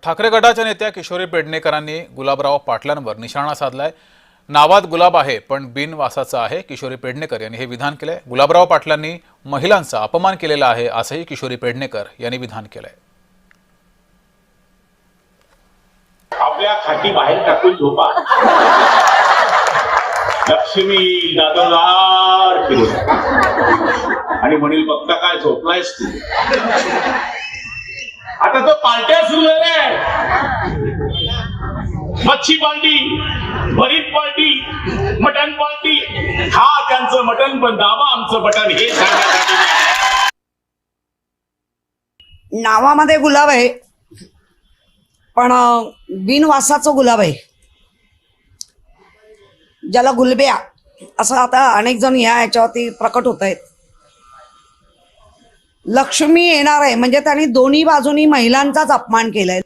ठाकरे गटाच्या नेत्या किशोरी पेडणेकरांनी गुलाबराव पाटलांवर निशाणा साधलाय। नावात गुलाब आहे पण बिनवासाचा आहे, किशोरी पेडणेकर यांनी हे विधान केलंय। गुलाबराव पाटलांनी महिलांचा अपमान केलेला आहे असंही किशोरी पेडणेकर यांनी विधान केलंय। आपल्या खाटी बाहेर टाकून झोपा, लक्ष्मी दादोलार फिरू आणि म्हणेल बघता काय झोपलायस तू। आता तो पार्ट्या सुरू झाल्या, मच्छी पार्टी, भरीत पार्टी, मटन पार्टी। हा त्यांचं मटन पण दाबा आमचं बटन हे सांगण्यासाठी। नावामध्ये गुलाब आहे पण बिनवासाचं गुलाब आहे, ज्याला गुलब्या असं आता अनेक जण याच्यावरती प्रकट होत आहेत। लक्ष्मी येणार आहे म्हणजे त्यांनी दोन्ही बाजूनी महिलांचाच अपमान केलाय।